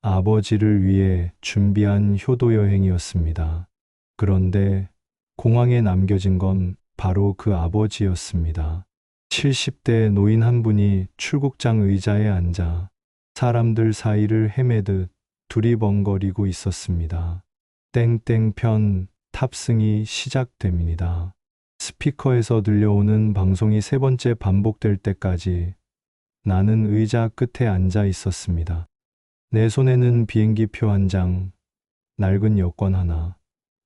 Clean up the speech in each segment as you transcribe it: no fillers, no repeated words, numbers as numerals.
아버지를 위해 준비한 효도 여행이었습니다. 그런데 공항에 남겨진 건 바로 그 아버지였습니다. 70대 노인 한 분이 출국장 의자에 앉아 사람들 사이를 헤매듯 두리번거리고 있었습니다. 땡땡편 탑승이 시작됩니다. 스피커에서 들려오는 방송이 세 번째 반복될 때까지 나는 의자 끝에 앉아 있었습니다. 내 손에는 비행기표 한 장, 낡은 여권 하나,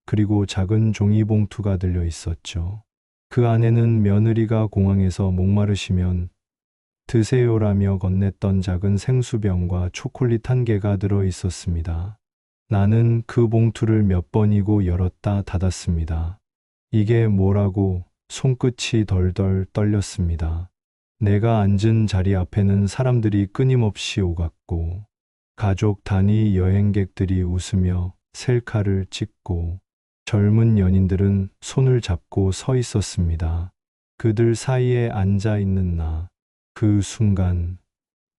그리고 작은 종이봉투가 들려 있었죠. 그 안에는 며느리가 공항에서 목마르시면 드세요라며 건넸던 작은 생수병과 초콜릿 한 개가 들어 있었습니다. 나는 그 봉투를 몇 번이고 열었다 닫았습니다. 이게 뭐라고 손끝이 덜덜 떨렸습니다. 내가 앉은 자리 앞에는 사람들이 끊임없이 오갔고, 가족 단위 여행객들이 웃으며 셀카를 찍고, 젊은 연인들은 손을 잡고 서 있었습니다. 그들 사이에 앉아 있는 나, 그 순간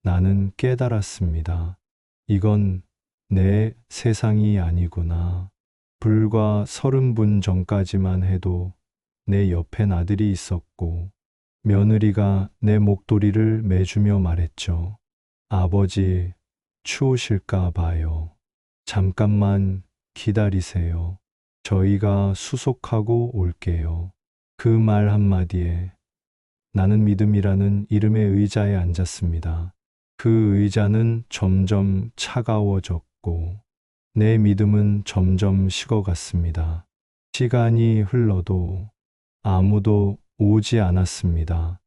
나는 깨달았습니다. 이건 내 세상이 아니구나. 불과 30분 전까지만 해도 내 옆엔 아들이 있었고, 며느리가 내 목도리를 매주며 말했죠. 아버지, 추우실까 봐요. 잠깐만 기다리세요. 저희가 수속하고 올게요. 그 말 한마디에 나는 믿음이라는 이름의 의자에 앉았습니다. 그 의자는 점점 차가워졌고 내 믿음은 점점 식어갔습니다. 시간이 흘러도 아무도 오지 않았습니다.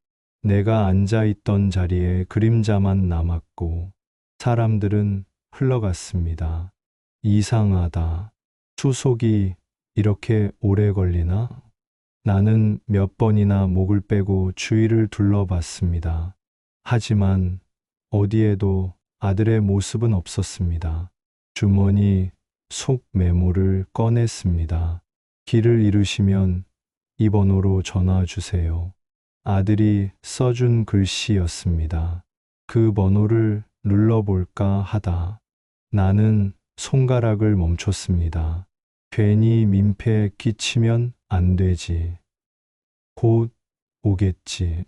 내가 앉아있던 자리에 그림자만 남았고 사람들은 흘러갔습니다. 이상하다. 수속이 이렇게 오래 걸리나? 나는 몇 번이나 목을 빼고 주위를 둘러봤습니다. 하지만 어디에도 아들의 모습은 없었습니다. 주머니 속 메모를 꺼냈습니다. 길을 잃으시면 이 번호로 전화 주세요. 아들이 써준 글씨였습니다. 그 번호를 눌러볼까 하다 나는 손가락을 멈췄습니다. 괜히 민폐 끼치면 안 되지. 곧 오겠지.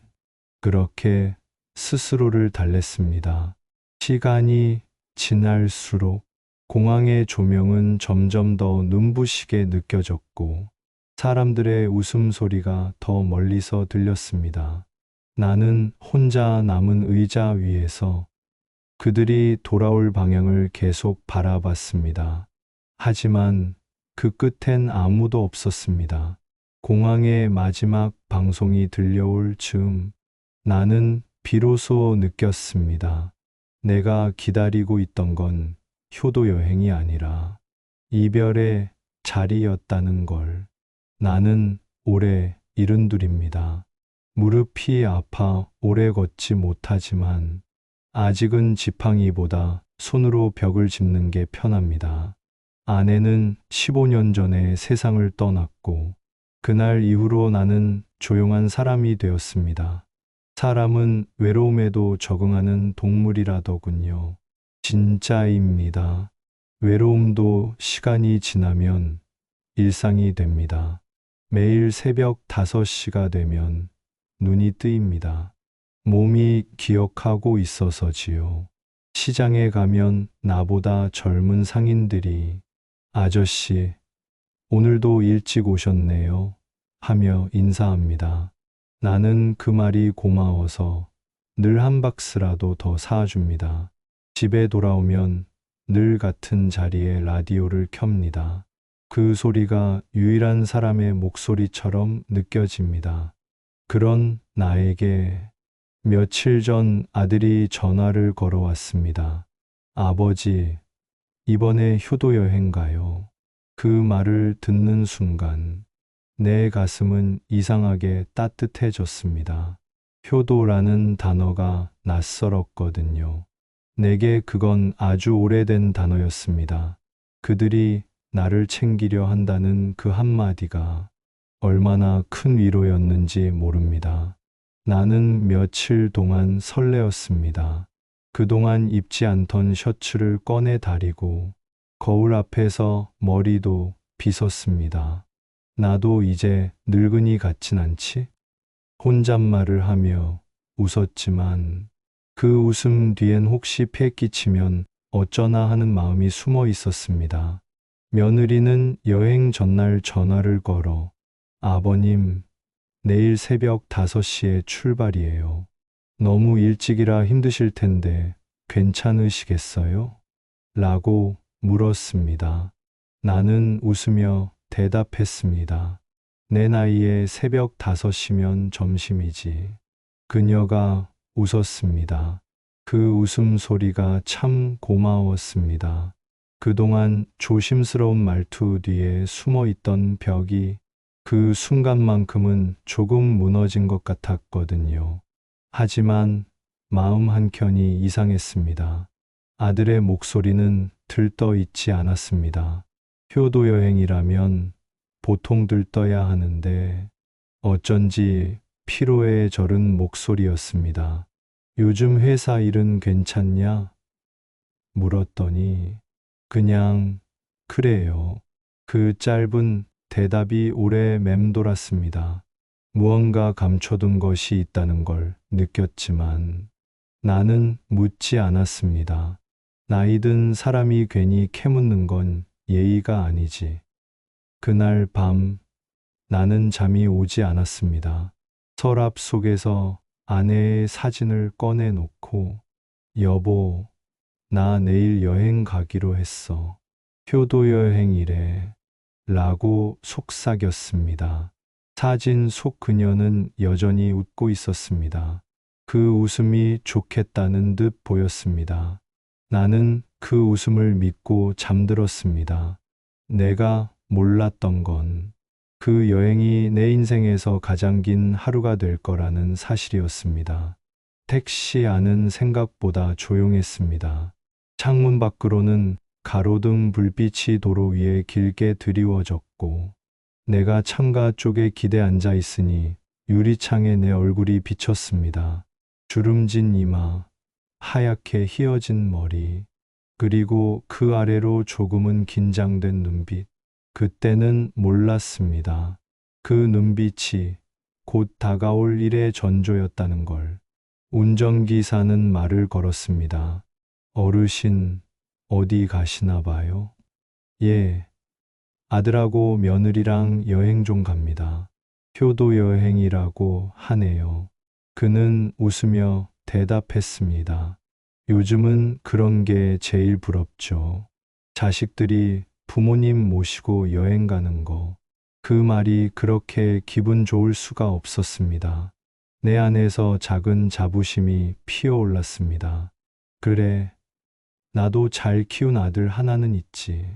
그렇게 스스로를 달랬습니다. 시간이 지날수록 공항의 조명은 점점 더 눈부시게 느껴졌고 사람들의 웃음소리가 더 멀리서 들렸습니다. 나는 혼자 남은 의자 위에서 그들이 돌아올 방향을 계속 바라봤습니다. 하지만 그 끝엔 아무도 없었습니다. 공항의 마지막 방송이 들려올 즈음 나는 비로소 느꼈습니다. 내가 기다리고 있던 건 효도 여행이 아니라 이별의 자리였다는 걸. 나는 올해 72입니다. 무릎이 아파 오래 걷지 못하지만 아직은 지팡이보다 손으로 벽을 짚는 게 편합니다. 아내는 15년 전에 세상을 떠났고 그날 이후로 나는 조용한 사람이 되었습니다. 사람은 외로움에도 적응하는 동물이라더군요. 진짜입니다. 외로움도 시간이 지나면 일상이 됩니다. 매일 새벽 5시가 되면 눈이 뜨입니다. 몸이 기억하고 있어서지요. 시장에 가면 나보다 젊은 상인들이 아저씨, 오늘도 일찍 오셨네요. 하며 인사합니다. 나는 그 말이 고마워서 늘 한 박스라도 더 사줍니다. 집에 돌아오면 늘 같은 자리에 라디오를 켭니다. 그 소리가 유일한 사람의 목소리처럼 느껴집니다. 그런 나에게 며칠 전 아들이 전화를 걸어왔습니다. 아버지, 이번에 효도 여행 가요. 그 말을 듣는 순간 내 가슴은 이상하게 따뜻해졌습니다. 효도라는 단어가 낯설었거든요. 내게 그건 아주 오래된 단어였습니다. 그들이 나를 챙기려 한다는 그 한마디가 얼마나 큰 위로였는지 모릅니다. 나는 며칠 동안 설레었습니다. 그동안 입지 않던 셔츠를 꺼내 다리고 거울 앞에서 머리도 빗었습니다. 나도 이제 늙은이 같진 않지? 혼잣말을 하며 웃었지만 그 웃음 뒤엔 혹시 패 끼치면 어쩌나 하는 마음이 숨어 있었습니다. 며느리는 여행 전날 전화를 걸어 아버님, 내일 새벽 5시에 출발이에요. 너무 일찍이라 힘드실 텐데 괜찮으시겠어요? 라고 물었습니다. 나는 웃으며 대답했습니다. 내 나이에 새벽 5시면 점심이지. 그녀가 웃었습니다. 그 웃음소리가 참 고마웠습니다. 그동안 조심스러운 말투 뒤에 숨어 있던 벽이 그 순간만큼은 조금 무너진 것 같았거든요. 하지만 마음 한켠이 이상했습니다. 아들의 목소리는 들떠 있지 않았습니다. 효도 여행이라면 보통 들떠야 하는데 어쩐지 피로에 절은 목소리였습니다. 요즘 회사 일은 괜찮냐? 물었더니 그냥 그래요. 그 짧은 대답이 오래 맴돌았습니다. 무언가 감춰둔 것이 있다는 걸 느꼈지만 나는 묻지 않았습니다. 나이 든 사람이 괜히 캐묻는 건 예의가 아니지. 그날 밤 나는 잠이 오지 않았습니다. 서랍 속에서 아내의 사진을 꺼내놓고 여보, 나 내일 여행 가기로 했어. 효도 여행이래. 라고 속삭였습니다. 사진 속 그녀는 여전히 웃고 있었습니다. 그 웃음이 좋겠다는 듯 보였습니다. 나는 그 웃음을 믿고 잠들었습니다. 내가 몰랐던 건 그 여행이 내 인생에서 가장 긴 하루가 될 거라는 사실이었습니다. 택시 안은 생각보다 조용했습니다. 창문 밖으로는 가로등 불빛이 도로 위에 길게 드리워졌고 내가 창가 쪽에 기대 앉아 있으니 유리창에 내 얼굴이 비쳤습니다. 주름진 이마, 하얗게 휘어진 머리, 그리고 그 아래로 조금은 긴장된 눈빛. 그때는 몰랐습니다. 그 눈빛이 곧 다가올 일의 전조였다는 걸. 운전기사는 말을 걸었습니다. 어르신, 어디 가시나 봐요? 예, 아들하고 며느리랑 여행 좀 갑니다. 효도 여행이라고 하네요. 그는 웃으며 대답했습니다. 요즘은 그런 게 제일 부럽죠. 자식들이 부모님 모시고 여행 가는 거. 그 말이 그렇게 기분 좋을 수가 없었습니다. 내 안에서 작은 자부심이 피어올랐습니다. 그래, 나도 잘 키운 아들 하나는 있지.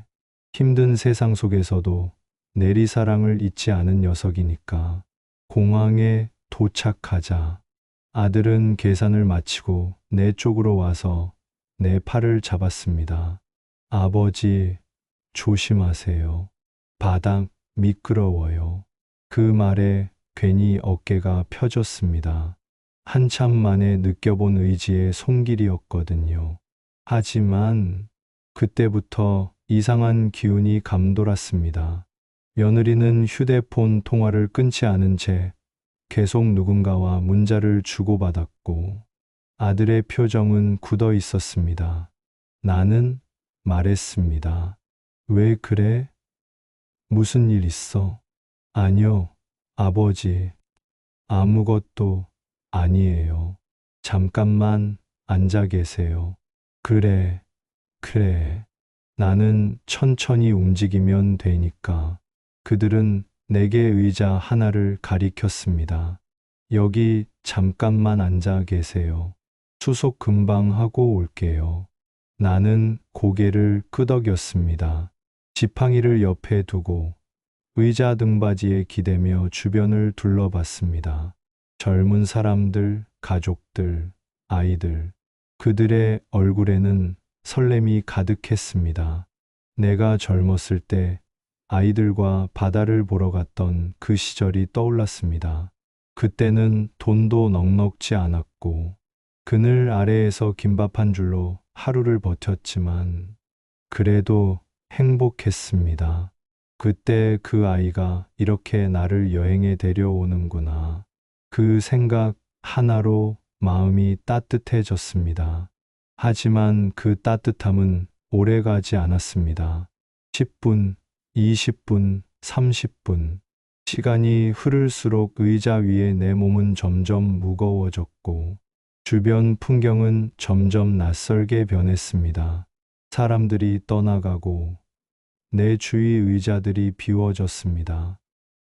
힘든 세상 속에서도 내리사랑을 잊지 않은 녀석이니까. 공항에 도착하자. 아들은 계산을 마치고 내 쪽으로 와서 내 팔을 잡았습니다. 아버지, 조심하세요. 바닥 미끄러워요. 그 말에 괜히 어깨가 펴졌습니다. 한참 만에 느껴본 의지의 손길이었거든요. 하지만 그때부터 이상한 기운이 감돌았습니다. 며느리는 휴대폰 통화를 끊지 않은 채 계속 누군가와 문자를 주고받았고 아들의 표정은 굳어 있었습니다. 나는 말했습니다. 왜 그래? 무슨 일 있어? 아니요, 아버지. 아무것도 아니에요. 잠깐만 앉아 계세요. 그래, 그래. 나는 천천히 움직이면 되니까. 그들은 내게 의자 하나를 가리켰습니다. 여기 잠깐만 앉아 계세요. 수속 금방 하고 올게요. 나는 고개를 끄덕였습니다. 지팡이를 옆에 두고 의자 등받이에 기대며 주변을 둘러봤습니다. 젊은 사람들, 가족들, 아이들. 그들의 얼굴에는 설렘이 가득했습니다. 내가 젊었을 때 아이들과 바다를 보러 갔던 그 시절이 떠올랐습니다. 그때는 돈도 넉넉지 않았고 그늘 아래에서 김밥 한 줄로 하루를 버텼지만 그래도 행복했습니다. 그때 그 아이가 이렇게 나를 여행에 데려오는구나. 그 생각 하나로 마음이 따뜻해졌습니다. 하지만 그 따뜻함은 오래가지 않았습니다. 10분, 20분, 30분. 시간이 흐를수록 의자 위에 내 몸은 점점 무거워졌고 주변 풍경은 점점 낯설게 변했습니다. 사람들이 떠나가고 내 주위 의자들이 비워졌습니다.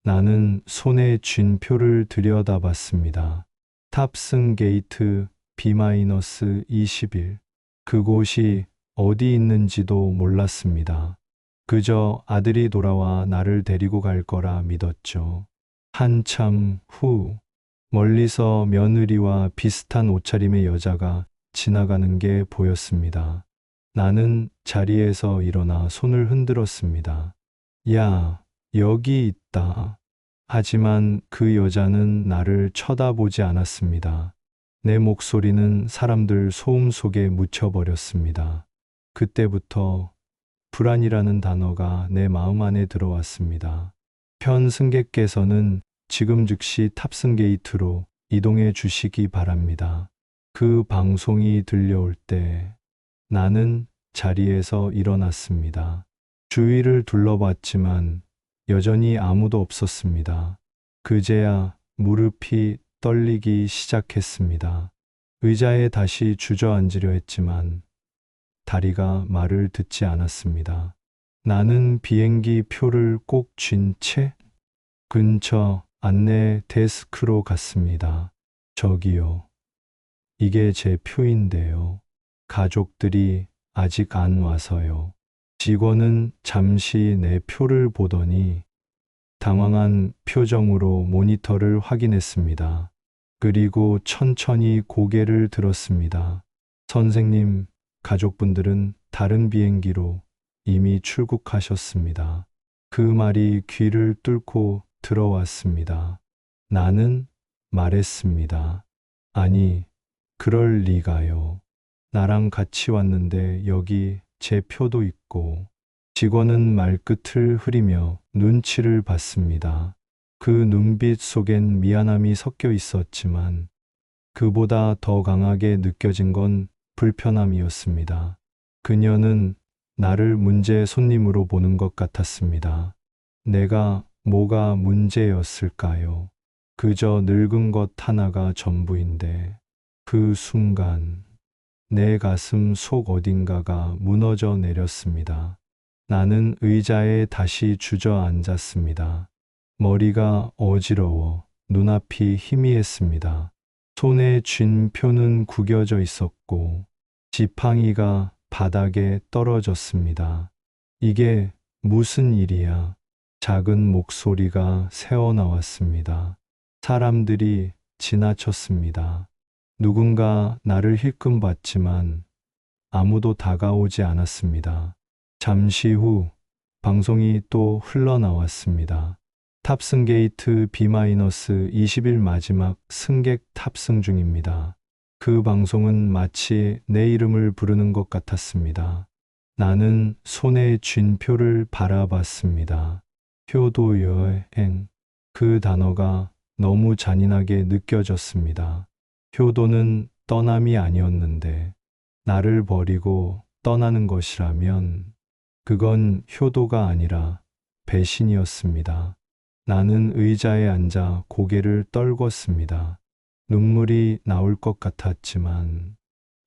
나는 손에 쥔 표를 들여다봤습니다. 탑승 게이트 B-21. 그곳이 어디 있는지도 몰랐습니다. 그저 아들이 돌아와 나를 데리고 갈 거라 믿었죠. 한참 후, 멀리서 며느리와 비슷한 옷차림의 여자가 지나가는 게 보였습니다. 나는 자리에서 일어나 손을 흔들었습니다. 야, 여기 있다. 하지만 그 여자는 나를 쳐다보지 않았습니다. 내 목소리는 사람들 소음 속에 묻혀버렸습니다. 그때부터 불안이라는 단어가 내 마음 안에 들어왔습니다. 편 승객께서는 지금 즉시 탑승 게이트로 이동해 주시기 바랍니다. 그 방송이 들려올 때 나는 자리에서 일어났습니다. 주위를 둘러봤지만 여전히 아무도 없었습니다. 그제야 무릎이 떨리기 시작했습니다. 의자에 다시 주저앉으려 했지만 다리가 말을 듣지 않았습니다. 나는 비행기 표를 꼭 쥔 채 근처 안내 데스크로 갔습니다. 저기요. 이게 제 표인데요. 가족들이 아직 안 와서요. 직원은 잠시 내 표를 보더니 당황한 표정으로 모니터를 확인했습니다. 그리고 천천히 고개를 들었습니다. 선생님, 가족분들은 다른 비행기로 이미 출국하셨습니다. 그 말이 귀를 뚫고 들어왔습니다. 나는 말했습니다. 아니, 그럴 리가요. 나랑 같이 왔는데 여기 제 표도 있고. 직원은 말끝을 흐리며 눈치를 봤습니다. 그 눈빛 속엔 미안함이 섞여 있었지만 그보다 더 강하게 느껴진 건 불편함이었습니다. 그녀는 나를 문제 손님으로 보는 것 같았습니다. 내가 뭐가 문제였을까요? 그저 늙은 것 하나가 전부인데 그 순간 내 가슴 속 어딘가가 무너져 내렸습니다. 나는 의자에 다시 주저앉았습니다. 머리가 어지러워 눈앞이 희미했습니다. 손에 쥔 표는 구겨져 있었고 지팡이가 바닥에 떨어졌습니다. 이게 무슨 일이야? 작은 목소리가 새어나왔습니다. 사람들이 지나쳤습니다. 누군가 나를 힐끔 봤지만 아무도 다가오지 않았습니다. 잠시 후 방송이 또 흘러나왔습니다. 탑승 게이트 B-21 마지막 승객 탑승 중입니다. 그 방송은 마치 내 이름을 부르는 것 같았습니다. 나는 손에 쥔 표를 바라봤습니다. 효도 여행. 그 단어가 너무 잔인하게 느껴졌습니다. 효도는 떠남이 아니었는데 나를 버리고 떠나는 것이라면 그건 효도가 아니라 배신이었습니다. 나는 의자에 앉아 고개를 떨궜습니다. 눈물이 나올 것 같았지만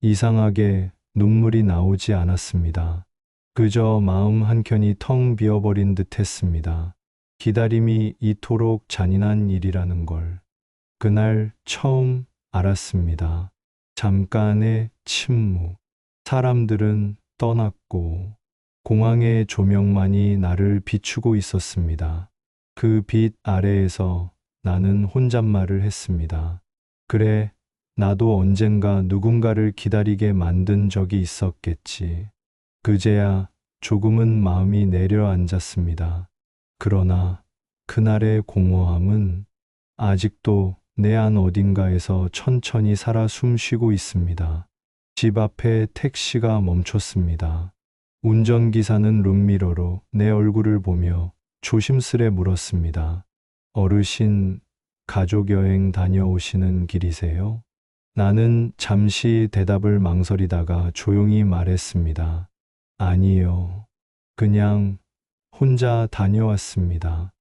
이상하게 눈물이 나오지 않았습니다. 그저 마음 한켠이 텅 비어버린 듯 했습니다. 기다림이 이토록 잔인한 일이라는 걸 그날 처음 알았습니다. 잠깐의 침묵. 사람들은 떠났고 공항의 조명만이 나를 비추고 있었습니다. 그 빛 아래에서 나는 혼잣말을 했습니다. 그래, 나도 언젠가 누군가를 기다리게 만든 적이 있었겠지. 그제야 조금은 마음이 내려앉았습니다. 그러나 그날의 공허함은 아직도 내 안 어딘가에서 천천히 살아 숨쉬고 있습니다. 집 앞에 택시가 멈췄습니다. 운전기사는 룸미러로 내 얼굴을 보며 조심스레 물었습니다. 어르신, 가족 여행 다녀오시는 길이세요? 나는 잠시 대답을 망설이다가 조용히 말했습니다. 아니요. 그냥 혼자 다녀왔습니다.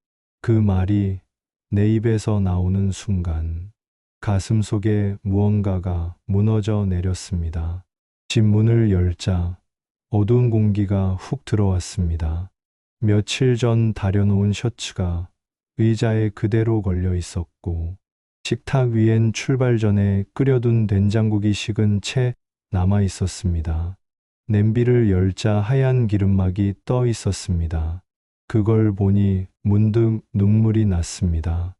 그 말이 내 입에서 나오는 순간 가슴 속에 무언가가 무너져 내렸습니다. 집 문을 열자 어두운 공기가 훅 들어왔습니다. 며칠 전 다려놓은 셔츠가 의자에 그대로 걸려 있었고 식탁 위엔 출발 전에 끓여둔 된장국이 식은 채 남아 있었습니다. 냄비를 열자 하얀 기름막이 떠 있었습니다. 그걸 보니 문득 눈물이 났습니다.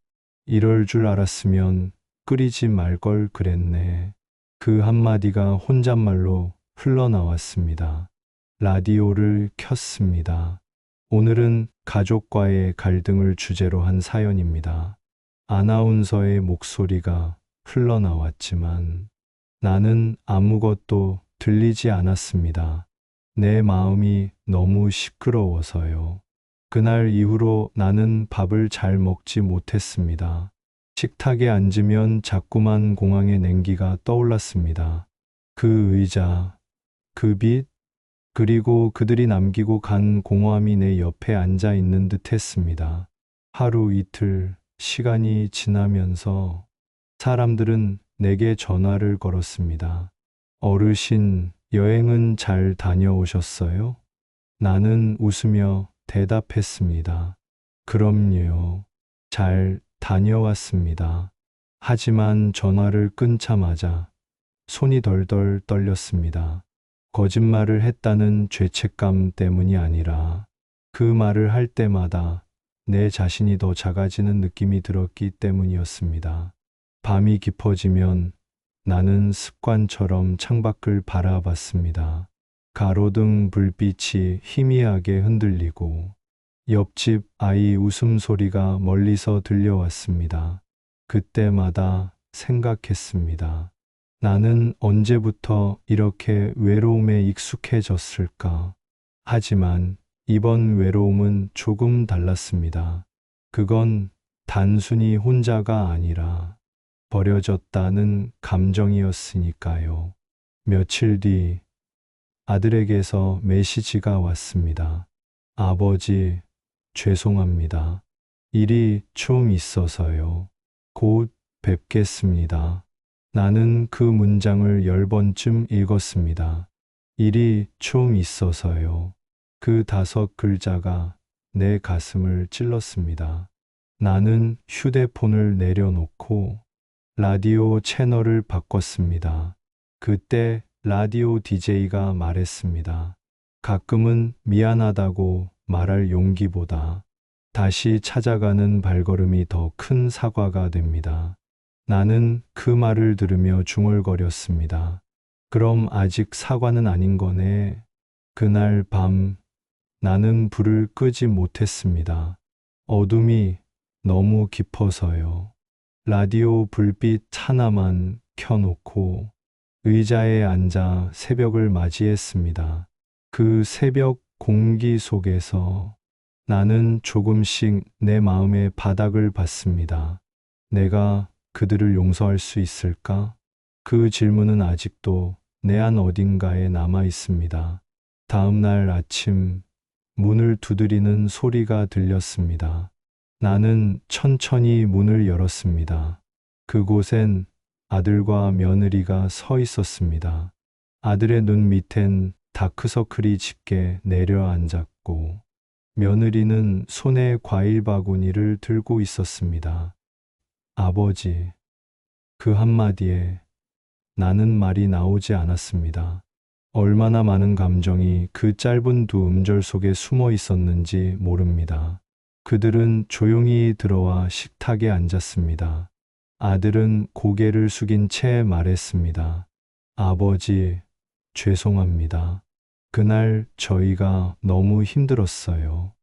이럴 줄 알았으면 끓이지 말 걸 그랬네. 그 한마디가 혼잣말로 흘러나왔습니다. 라디오를 켰습니다. 오늘은 가족과의 갈등을 주제로 한 사연입니다. 아나운서의 목소리가 흘러나왔지만 나는 아무것도 들리지 않았습니다. 내 마음이 너무 시끄러워서요. 그날 이후로 나는 밥을 잘 먹지 못했습니다. 식탁에 앉으면 자꾸만 공항의 냉기가 떠올랐습니다. 그 의자, 그 빛, 그리고 그들이 남기고 간 공허함이 내 옆에 앉아 있는 듯 했습니다. 하루 이틀 시간이 지나면서 사람들은 내게 전화를 걸었습니다. 어르신, 여행은 잘 다녀오셨어요? 나는 웃으며 대답했습니다. 그럼요. 잘 다녀왔습니다. 하지만 전화를 끊자마자 손이 덜덜 떨렸습니다. 거짓말을 했다는 죄책감 때문이 아니라 그 말을 할 때마다 내 자신이 더 작아지는 느낌이 들었기 때문이었습니다. 밤이 깊어지면 나는 습관처럼 창밖을 바라봤습니다. 가로등 불빛이 희미하게 흔들리고 옆집 아이 웃음소리가 멀리서 들려왔습니다. 그때마다 생각했습니다. 나는 언제부터 이렇게 외로움에 익숙해졌을까? 하지만 이번 외로움은 조금 달랐습니다. 그건 단순히 혼자가 아니라 버려졌다는 감정이었으니까요. 며칠 뒤 아들에게서 메시지가 왔습니다. 아버지, 죄송합니다. 일이 좀 있어서요. 곧 뵙겠습니다. 나는 그 문장을 10번쯤 읽었습니다. 일이 좀 있어서요. 그 5글자가 내 가슴을 찔렀습니다. 나는 휴대폰을 내려놓고 라디오 채널을 바꿨습니다. 그때 라디오 DJ가 말했습니다. 가끔은 미안하다고 말할 용기보다 다시 찾아가는 발걸음이 더 큰 사과가 됩니다. 나는 그 말을 들으며 중얼거렸습니다. 그럼 아직 사과는 아닌 거네. 그날 밤 나는 불을 끄지 못했습니다. 어둠이 너무 깊어서요. 라디오 불빛 하나만 켜놓고 의자에 앉아 새벽을 맞이했습니다. 그 새벽 공기 속에서 나는 조금씩 내 마음의 바닥을 봤습니다. 내가 그들을 용서할 수 있을까? 그 질문은 아직도 내 안 어딘가에 남아 있습니다. 다음 날 아침 문을 두드리는 소리가 들렸습니다. 나는 천천히 문을 열었습니다. 그곳엔 아들과 며느리가 서 있었습니다. 아들의 눈 밑엔 다크서클이 짙게 내려앉았고 며느리는 손에 과일 바구니를 들고 있었습니다. 아버지, 그 한마디에 나는 말이 나오지 않았습니다. 얼마나 많은 감정이 그 짧은 두 음절 속에 숨어 있었는지 모릅니다. 그들은 조용히 들어와 식탁에 앉았습니다. 아들은 고개를 숙인 채 말했습니다. 아버지, 죄송합니다. 그날 저희가 너무 힘들었어요.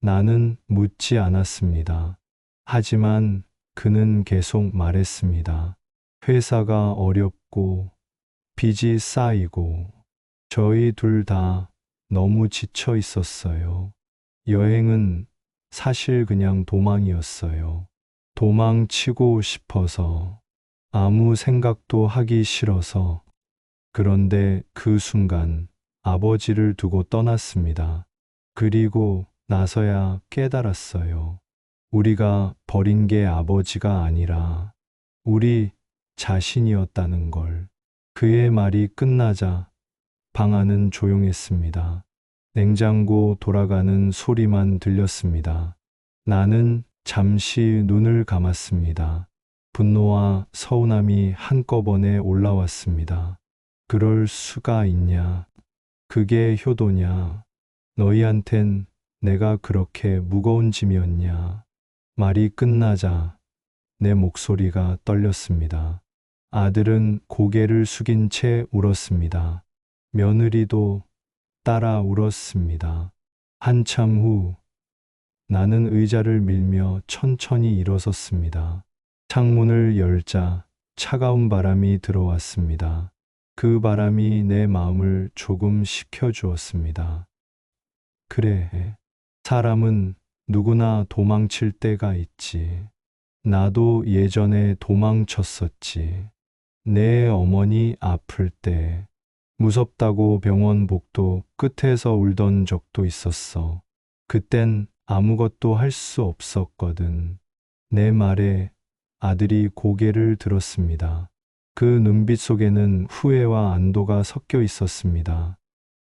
나는 묻지 않았습니다. 하지만 그는 계속 말했습니다. 회사가 어렵고 빚이 쌓이고 저희 둘 다 너무 지쳐 있었어요. 여행은 사실 그냥 도망이었어요. 도망치고 싶어서, 아무 생각도 하기 싫어서. 그런데 그 순간 아버지를 두고 떠났습니다. 그리고 나서야 깨달았어요. 우리가 버린 게 아버지가 아니라 우리 자신이었다는 걸. 그의 말이 끝나자 방 안은 조용했습니다. 냉장고 돌아가는 소리만 들렸습니다. 나는 잠시 눈을 감았습니다. 분노와 서운함이 한꺼번에 올라왔습니다. 그럴 수가 있냐? 그게 효도냐? 너희한텐 내가 그렇게 무거운 짐이었냐? 말이 끝나자 내 목소리가 떨렸습니다. 아들은 고개를 숙인 채 울었습니다. 며느리도 따라 울었습니다. 한참 후 나는 의자를 밀며 천천히 일어섰습니다. 창문을 열자 차가운 바람이 들어왔습니다. 그 바람이 내 마음을 조금 식혀주었습니다. 그래, 사람은 누구나 도망칠 때가 있지. 나도 예전에 도망쳤었지. 내 어머니 아플 때 무섭다고 병원 복도 끝에서 울던 적도 있었어. 그땐 아무것도 할 수 없었거든. 내 말에 아들이 고개를 들었습니다. 그 눈빛 속에는 후회와 안도가 섞여 있었습니다.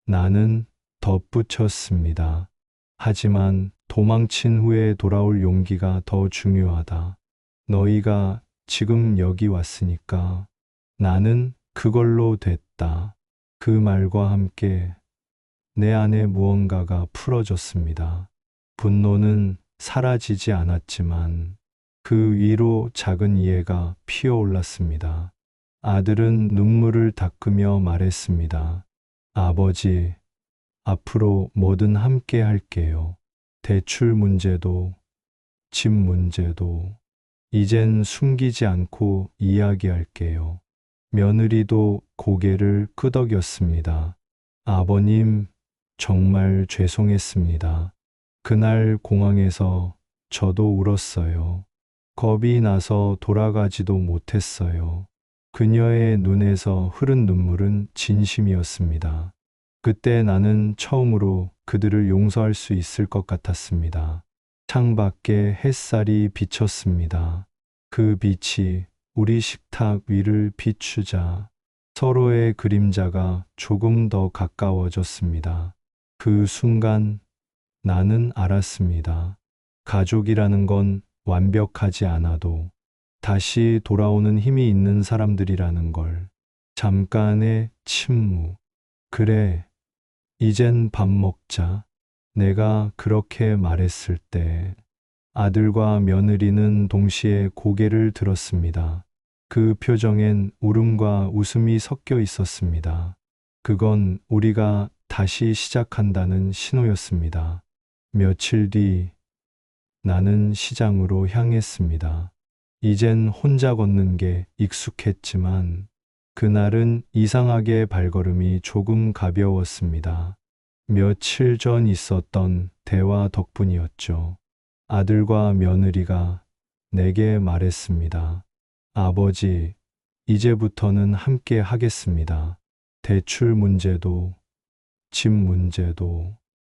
나는 덧붙였습니다. 하지만 도망친 후에 돌아올 용기가 더 중요하다. 너희가 지금 여기 왔으니까 나는 그걸로 됐다. 그 말과 함께 내 안에 무언가가 풀어졌습니다. 분노는 사라지지 않았지만 그 위로 작은 이해가 피어올랐습니다. 아들은 눈물을 닦으며 말했습니다. 아버지, 앞으로 뭐든 함께 할게요. 대출 문제도, 집 문제도, 이젠 숨기지 않고 이야기할게요. 며느리도 고개를 끄덕였습니다. 아버님, 정말 죄송했습니다. 그날 공항에서 저도 울었어요. 겁이 나서 돌아가지도 못했어요. 그녀의 눈에서 흐른 눈물은 진심이었습니다. 그때 나는 처음으로 그들을 용서할 수 있을 것 같았습니다. 창밖에 햇살이 비쳤습니다. 그 빛이 우리 식탁 위를 비추자 서로의 그림자가 조금 더 가까워졌습니다. 그 순간 나는 알았습니다. 가족이라는 건 완벽하지 않아도 다시 돌아오는 힘이 있는 사람들이라는 걸. 잠깐의 침묵. 그래, 이젠 밥 먹자. 내가 그렇게 말했을 때 아들과 며느리는 동시에 고개를 들었습니다. 그 표정엔 울음과 웃음이 섞여 있었습니다. 그건 우리가 다시 시작한다는 신호였습니다. 며칠 뒤 나는 시장으로 향했습니다. 이젠 혼자 걷는 게 익숙했지만 그날은 이상하게 발걸음이 조금 가벼웠습니다. 며칠 전 있었던 대화 덕분이었죠. 아들과 며느리가 내게 말했습니다. 아버지, 이제부터는 함께 하겠습니다. 대출 문제도, 집 문제도,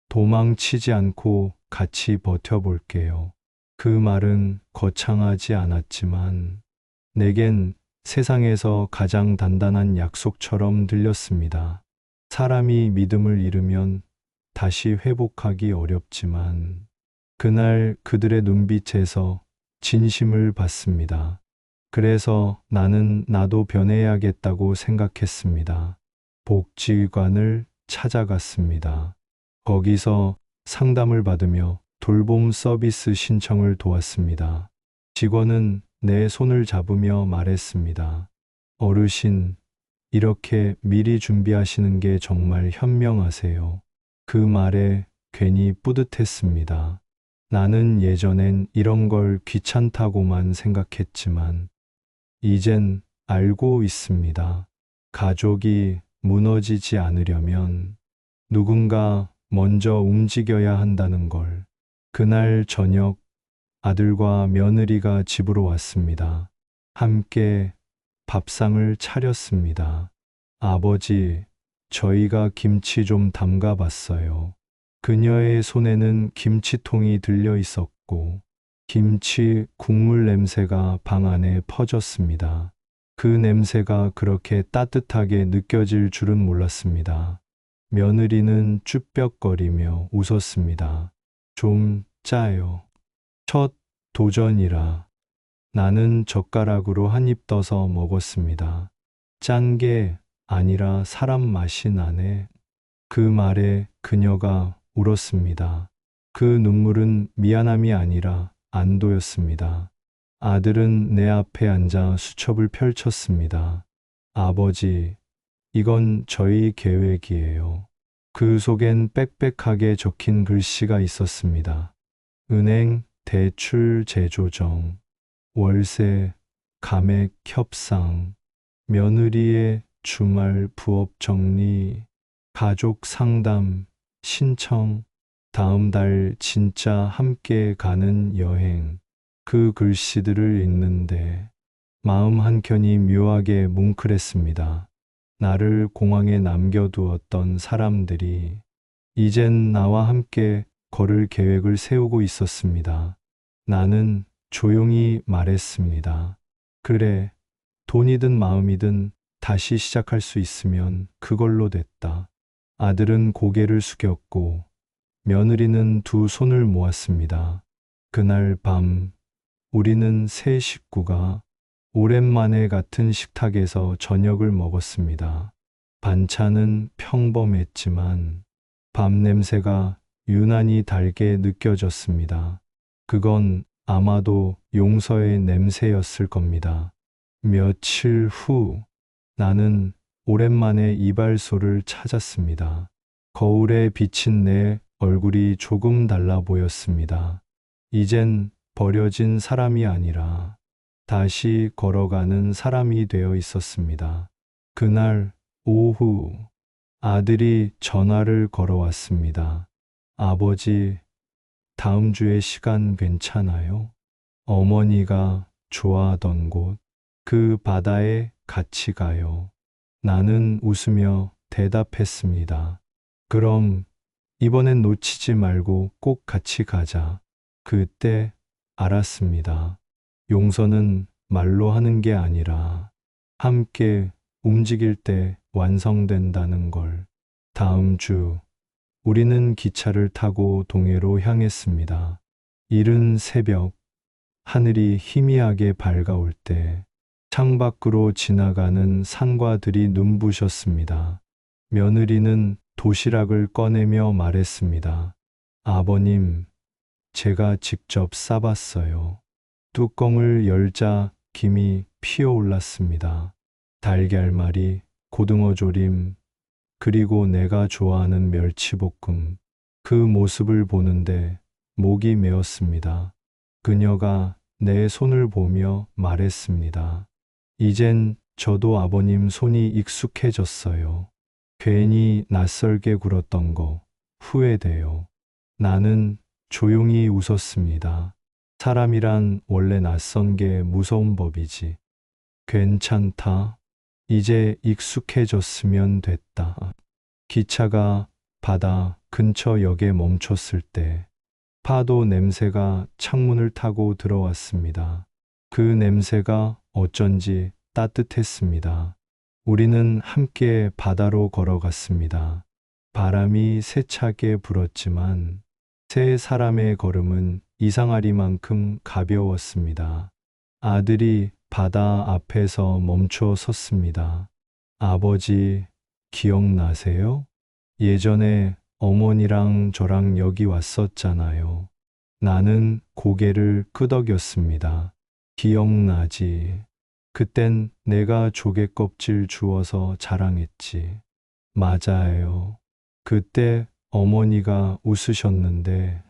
도망치지 않고 같이 버텨볼게요. 그 말은 거창하지 않았지만 내겐 세상에서 가장 단단한 약속처럼 들렸습니다. 사람이 믿음을 잃으면 다시 회복하기 어렵지만 그날 그들의 눈빛에서 진심을 봤습니다. 그래서 나는 나도 변해야겠다고 생각했습니다. 복지관을 찾아갔습니다. 거기서 상담을 받으며 돌봄 서비스 신청을 도왔습니다. 직원은 내 손을 잡으며 말했습니다. 어르신, 이렇게 미리 준비하시는 게 정말 현명하세요. 그 말에 괜히 뿌듯했습니다. 나는 예전엔 이런 걸 귀찮다고만 생각했지만, 이젠 알고 있습니다. 가족이 무너지지 않으려면 누군가 먼저 움직여야 한다는 걸. 그날 저녁 아들과 며느리가 집으로 왔습니다. 함께 밥상을 차렸습니다. 아버지, 저희가 김치 좀 담가 봤어요. 그녀의 손에는 김치통이 들려 있었고, 김치 국물 냄새가 방 안에 퍼졌습니다. 그 냄새가 그렇게 따뜻하게 느껴질 줄은 몰랐습니다. 며느리는 쭈뼛거리며 웃었습니다. 좀 짜요. 첫 도전이라. 나는 젓가락으로 한 입 떠서 먹었습니다. 짠 게 아니라 사람 맛이 나네. 그 말에 그녀가 울었습니다. 그 눈물은 미안함이 아니라 안도였습니다. 아들은 내 앞에 앉아 수첩을 펼쳤습니다. 아버지, 이건 저희 계획이에요. 그 속엔 빽빽하게 적힌 글씨가 있었습니다. 은행, 대출 재조정, 월세, 감액 협상, 며느리의 주말 부업 정리, 가족 상담, 신청, 다음 달 진짜 함께 가는 여행. 그 글씨들을 읽는데 마음 한켠이 묘하게 뭉클했습니다. 나를 공항에 남겨두었던 사람들이 이젠 나와 함께 걸을 계획을 세우고 있었습니다. 나는 조용히 말했습니다. 그래, 돈이든 마음이든 다시 시작할 수 있으면 그걸로 됐다. 아들은 고개를 숙였고 며느리는 두 손을 모았습니다. 그날 밤 우리는 세 식구가 오랜만에 같은 식탁에서 저녁을 먹었습니다. 반찬은 평범했지만 밥 냄새가 유난히 달게 느껴졌습니다. 그건 아마도 용서의 냄새였을 겁니다. 며칠 후 나는 오랜만에 이발소를 찾았습니다. 거울에 비친 내 얼굴이 조금 달라 보였습니다. 이젠 버려진 사람이 아니라 다시 걸어가는 사람이 되어 있었습니다. 그날 오후 아들이 전화를 걸어왔습니다. 아버지, 다음 주에 시간 괜찮아요? 어머니가 좋아하던 곳, 그 바다에 같이 가요. 나는 웃으며 대답했습니다. 그럼 이번엔 놓치지 말고 꼭 같이 가자. 그때 알았습니다. 용서는 말로 하는 게 아니라 함께 움직일 때 완성된다는 걸. 다음 주 우리는 기차를 타고 동해로 향했습니다. 이른 새벽 하늘이 희미하게 밝아올 때 창밖으로 지나가는 산과들이 눈부셨습니다. 며느리는 도시락을 꺼내며 말했습니다. 아버님, 제가 직접 싸봤어요. 뚜껑을 열자 김이 피어올랐습니다. 달걀말이, 고등어 조림, 그리고 내가 좋아하는 멸치볶음. 그 모습을 보는데 목이 메었습니다. 그녀가 내 손을 보며 말했습니다. 이젠 저도 아버님 손이 익숙해졌어요. 괜히 낯설게 굴었던 거 후회돼요. 나는 조용히 웃었습니다. 사람이란 원래 낯선 게 무서운 법이지. 괜찮다. 이제 익숙해졌으면 됐다. 기차가 바다 근처 역에 멈췄을 때 파도 냄새가 창문을 타고 들어왔습니다. 그 냄새가 어쩐지 따뜻했습니다. 우리는 함께 바다로 걸어갔습니다. 바람이 세차게 불었지만 세 사람의 걸음은 이상하리만큼 가벼웠습니다. 아들이 바다 앞에서 멈춰 섰습니다. 아버지, 기억나세요? 예전에 어머니랑 저랑 여기 왔었잖아요. 나는 고개를 끄덕였습니다. 기억나지? 그땐 내가 조개 껍질 주워서 자랑했지. 맞아요. 그때 어머니가 웃으셨는데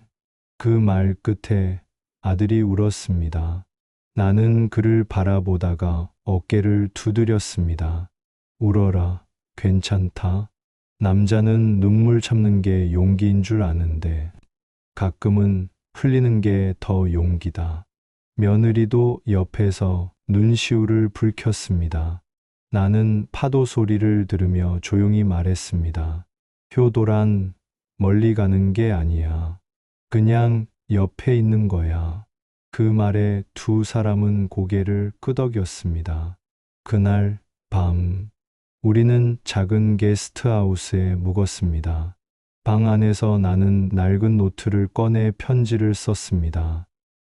그 말 끝에 아들이 울었습니다. 나는 그를 바라보다가 어깨를 두드렸습니다. 울어라, 괜찮다. 남자는 눈물 참는 게 용기인 줄 아는데 가끔은 흘리는 게 더 용기다. 며느리도 옆에서 눈시울을 붉혔습니다. 나는 파도 소리를 들으며 조용히 말했습니다. 효도란 멀리 가는 게 아니야. 그냥 옆에 있는 거야. 그 말에 두 사람은 고개를 끄덕였습니다. 그날 밤, 우리는 작은 게스트하우스에 묵었습니다. 방 안에서 나는 낡은 노트를 꺼내 편지를 썼습니다.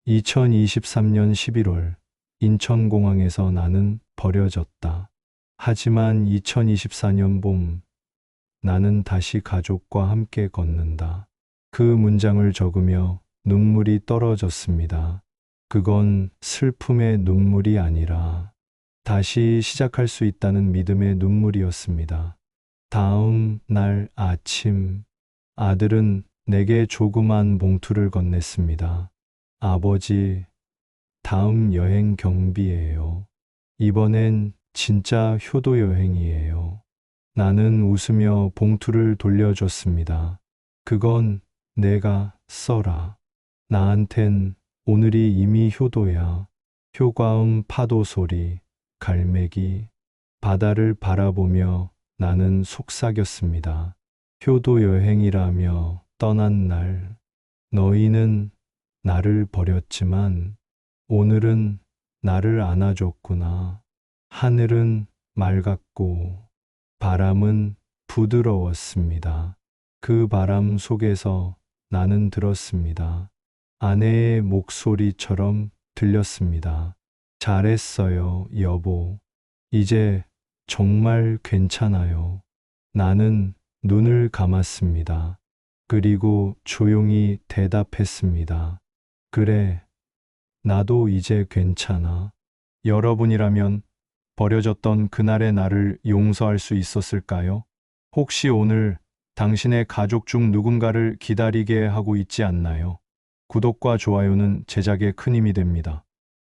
2023년 11월, 인천공항에서 나는 버려졌다. 하지만 2024년 봄, 나는 다시 가족과 함께 걷는다. 그 문장을 적으며 눈물이 떨어졌습니다. 그건 슬픔의 눈물이 아니라 다시 시작할 수 있다는 믿음의 눈물이었습니다. 다음 날 아침, 아들은 내게 조그만 봉투를 건넸습니다. 아버지, 다음 여행 경비예요. 이번엔 진짜 효도 여행이에요. 나는 웃으며 봉투를 돌려줬습니다. 그건 내가 써라. 나한텐 오늘이 이미 효도야. 효과음 파도 소리, 갈매기, 바다를 바라보며 나는 속삭였습니다. 효도 여행이라며 떠난 날, 너희는 나를 버렸지만 오늘은 나를 안아줬구나. 하늘은 맑았고 바람은 부드러웠습니다. 그 바람 속에서 나는 들었습니다. 아내의 목소리처럼 들렸습니다. 잘했어요, 여보. 이제 정말 괜찮아요. 나는 눈을 감았습니다. 그리고 조용히 대답했습니다. 그래, 나도 이제 괜찮아. 여러분이라면 버려졌던 그날의 나를 용서할 수 있었을까요? 혹시 오늘 당신의 가족 중 누군가를 기다리게 하고 있지 않나요? 구독과 좋아요는 제작에 큰 힘이 됩니다.